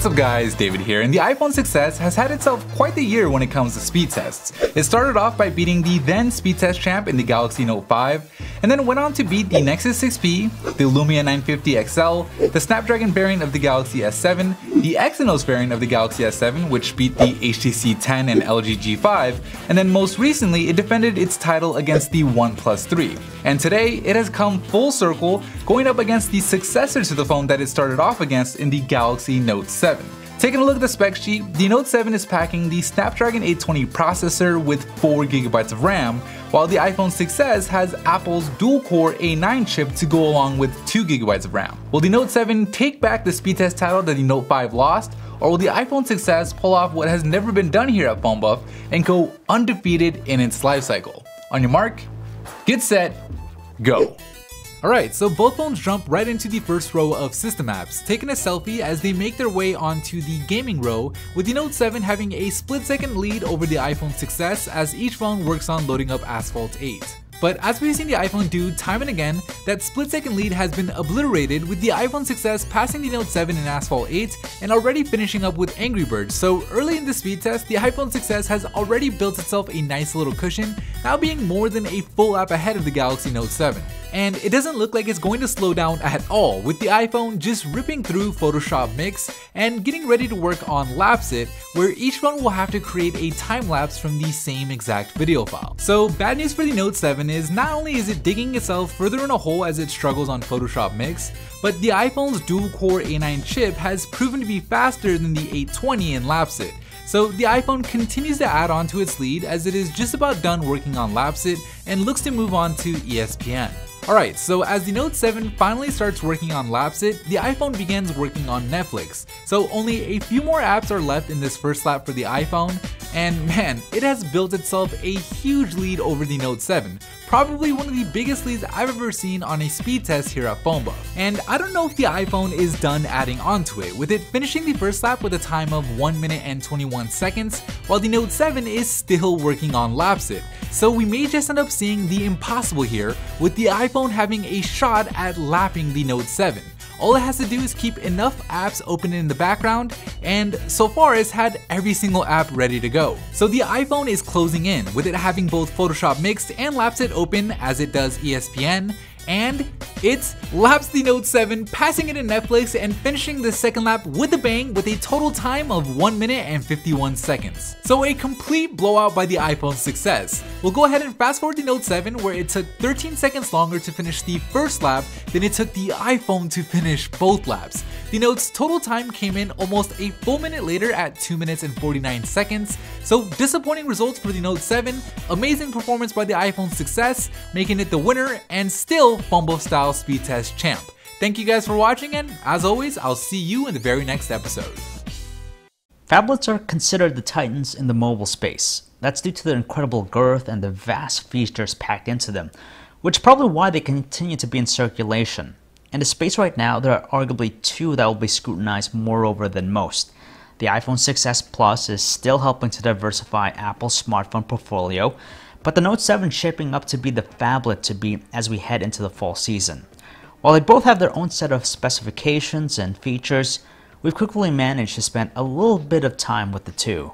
What's up guys, David here, and the iPhone 6s has had itself quite the year when it comes to speed tests. It started off by beating the then speed test champ in the Galaxy Note 5, and then went on to beat the Nexus 6P, the Lumia 950 XL, the Snapdragon variant of the Galaxy S7, the Exynos variant of the Galaxy S7, which beat the HTC 10 and LG G5, and then most recently it defended its title against the OnePlus 3. And today it has come full circle, going up against the successor to the phone that it started off against in the Galaxy Note 7. Taking a look at the spec sheet, the Note 7 is packing the Snapdragon 820 processor with 4GB of RAM, while the iPhone 6s has Apple's dual-core A9 chip to go along with 2GB of RAM. Will the Note 7 take back the speed test title that the Note 5 lost, or will the iPhone 6s pull off what has never been done here at PhoneBuff and go undefeated in its lifecycle? On your mark, get set, go! Alright, so both phones jump right into the first row of system apps, taking a selfie as they make their way onto the gaming row, with the Note 7 having a split-second lead over the iPhone 6s as each phone works on loading up Asphalt 8. But as we've seen the iPhone do time and again, that split-second lead has been obliterated, with the iPhone 6s passing the Note 7 in Asphalt 8 and already finishing up with Angry Birds. So early in the speed test, the iPhone 6s has already built itself a nice little cushion, now being more than a full app ahead of the Galaxy Note 7. And it doesn't look like it's going to slow down at all, with the iPhone just ripping through Photoshop Mix and getting ready to work on Lapse It, where each phone will have to create a time lapse from the same exact video file. So bad news for the Note 7 is not only is it digging itself further in a hole as it struggles on Photoshop Mix, but the iPhone's dual-core A9 chip has proven to be faster than the 820 in Lapse It. So the iPhone continues to add on to its lead as it is just about done working on Lapse It and looks to move on to ESPN. Alright, so as the Note 7 finally starts working on Lapse It, the iPhone begins working on Netflix. So only a few more apps are left in this first lap for the iPhone, and man, it has built itself a huge lead over the Note 7. Probably one of the biggest leads I've ever seen on a speed test here at PhoneBuff. And I don't know if the iPhone is done adding onto it, with it finishing the first lap with a time of 1 minute and 21 seconds, while the Note 7 is still working on Lapse It. So we may just end up seeing the impossible here, with the iPhone having a shot at lapping the Note 7. All it has to do is keep enough apps open in the background, and so far it's had every single app ready to go. So the iPhone is closing in, with it having both Photoshop Mixed and Lapse It open as it does ESPN, and it's lapsed the Note 7, passing it in Netflix and finishing the second lap with a bang with a total time of 1 minute and 51 seconds. So a complete blowout by the iPhone 6s. We'll go ahead and fast forward the Note 7, where it took 13 seconds longer to finish the first lap than it took the iPhone to finish both laps. The Note's total time came in almost a full minute later at 2 minutes and 49 seconds, so disappointing results for the Note 7, amazing performance by the iPhone 6s, making it the winner and still PhoneBuff style speed test champ. Thank you guys for watching, and as always, I'll see you in the very next episode. Phablets are considered the titans in the mobile space. That's due to their incredible girth and the vast features packed into them, which is probably why they continue to be in circulation. In the space right now, there are arguably two that will be scrutinized more over than most. The iPhone 6s Plus is still helping to diversify Apple's smartphone portfolio, but the Note 7 is shaping up to be the phablet to beat as we head into the fall season. While they both have their own set of specifications and features, we've quickly managed to spend a little bit of time with the two.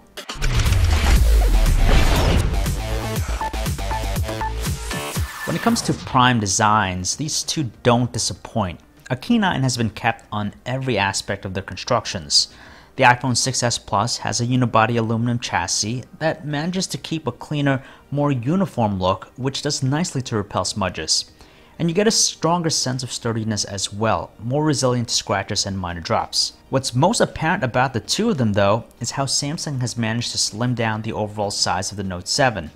When it comes to prime designs, these two don't disappoint. A keen eye has been kept on every aspect of their constructions. The iPhone 6s Plus has a unibody aluminum chassis that manages to keep a cleaner, more uniform look, which does nicely to repel smudges. And you get a stronger sense of sturdiness as well, more resilient to scratches and minor drops. What's most apparent about the two of them though, is how Samsung has managed to slim down the overall size of the Note 7.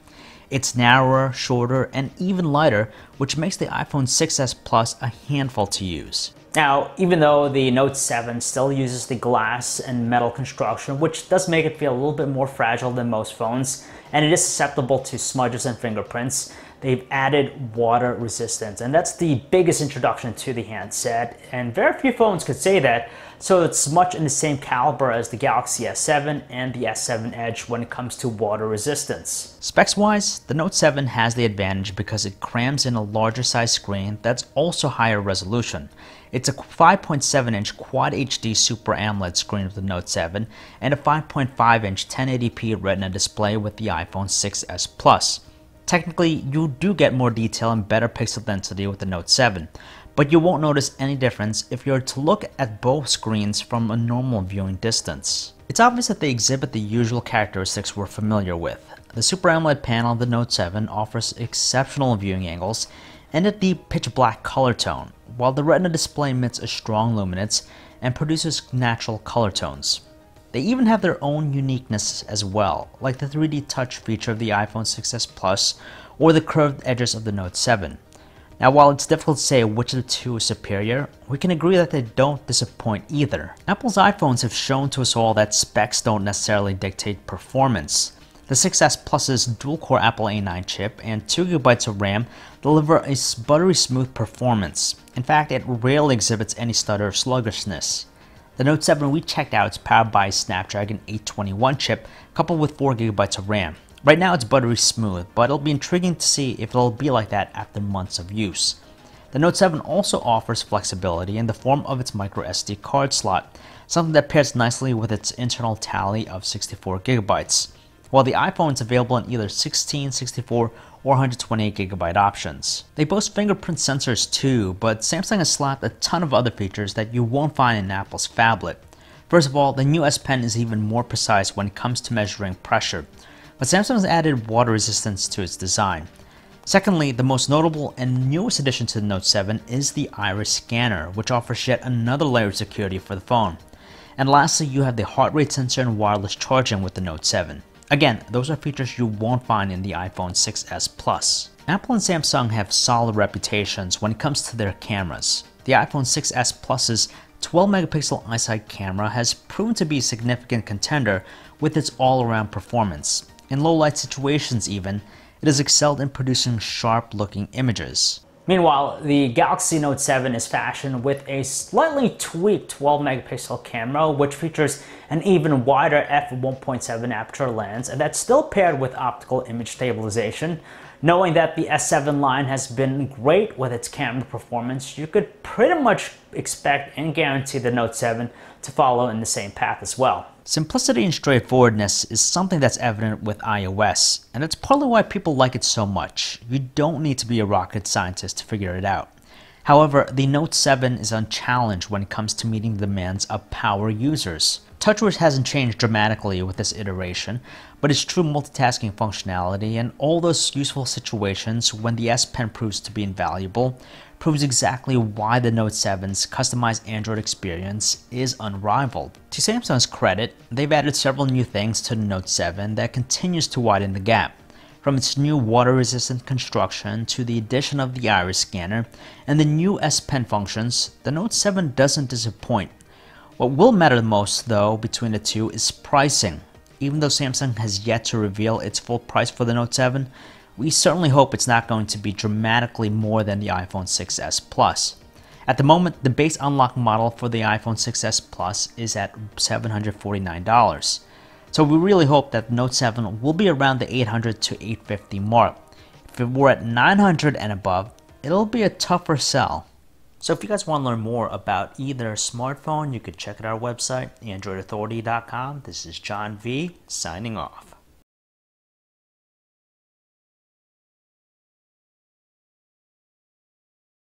It's narrower, shorter, and even lighter, which makes the iPhone 6s Plus a handful to use. Now, even though the Note 7 still uses the glass and metal construction, which does make it feel a little bit more fragile than most phones, and it is susceptible to smudges and fingerprints, they've added water resistance, and that's the biggest introduction to the handset, and very few phones could say that, so it's much in the same caliber as the Galaxy S7 and the S7 Edge when it comes to water resistance. Specs wise, the Note 7 has the advantage because it crams in a larger size screen that's also higher resolution. It's a 5.7-inch Quad HD Super AMOLED screen with the Note 7 and a 5.5-inch 1080p Retina display with the iPhone 6s Plus. Technically, you do get more detail and better pixel density with the Note 7, but you won't notice any difference if you were to look at both screens from a normal viewing distance. It's obvious that they exhibit the usual characteristics we're familiar with. The Super AMOLED panel of the Note 7 offers exceptional viewing angles and a deep pitch black color tone, while the Retina display emits a strong luminance and produces natural color tones. They even have their own uniqueness as well, like the 3D touch feature of the iPhone 6s Plus or the curved edges of the Note 7. Now, while it's difficult to say which of the two is superior, we can agree that they don't disappoint either. Apple's iPhones have shown to us all that specs don't necessarily dictate performance. The 6s Plus's dual-core Apple A9 chip and 2GB of RAM deliver a buttery smooth performance. In fact, it rarely exhibits any stutter or sluggishness. The Note 7 we checked out is powered by a Snapdragon 821 chip coupled with 4GB of RAM. Right now it's buttery smooth, but it'll be intriguing to see if it'll be like that after months of use. The Note 7 also offers flexibility in the form of its microSD card slot, something that pairs nicely with its internal tally of 64GB, while the iPhone is available in either 16, 64, or 128GB options. They boast fingerprint sensors too, but Samsung has slapped a ton of other features that you won't find in Apple's phablet. First of all, the new S Pen is even more precise when it comes to measuring pressure, but Samsung has added water resistance to its design. Secondly, the most notable and newest addition to the Note 7 is the iris scanner, which offers yet another layer of security for the phone. And lastly, you have the heart rate sensor and wireless charging with the Note 7. Again, those are features you won't find in the iPhone 6s Plus. Apple and Samsung have solid reputations when it comes to their cameras. The iPhone 6s Plus's 12-megapixel iSight camera has proven to be a significant contender with its all-around performance. In low-light situations even, it has excelled in producing sharp-looking images. Meanwhile, the Galaxy Note 7 is fashioned with a slightly tweaked 12-megapixel camera, which features an even wider f1.7 aperture lens, and that's still paired with optical image stabilization. Knowing that the S7 line has been great with its camera performance, you could pretty much expect and guarantee the Note 7 to follow in the same path as well. Simplicity and straightforwardness is something that's evident with iOS, and it's partly why people like it so much. You don't need to be a rocket scientist to figure it out. However, the Note 7 is unchallenged when it comes to meeting the demands of power users. TouchWiz hasn't changed dramatically with this iteration, but its true multitasking functionality and all those useful situations when the S Pen proves to be invaluable proves exactly why the Note 7's customized Android experience is unrivaled. To Samsung's credit, they've added several new things to the Note 7 that continues to widen the gap. From its new water-resistant construction to the addition of the iris scanner and the new S Pen functions, the Note 7 doesn't disappoint. What will matter the most, though, between the two is pricing. Even though Samsung has yet to reveal its full price for the Note 7, we certainly hope it's not going to be dramatically more than the iPhone 6s Plus. At the moment, the base unlock model for the iPhone 6s Plus is at $749. So we really hope that the Note 7 will be around the $800 to $850 mark. If it were at $900 and above, it'll be a tougher sell. So if you guys want to learn more about either smartphone, you could check out our website, androidauthority.com. This is John V, signing off.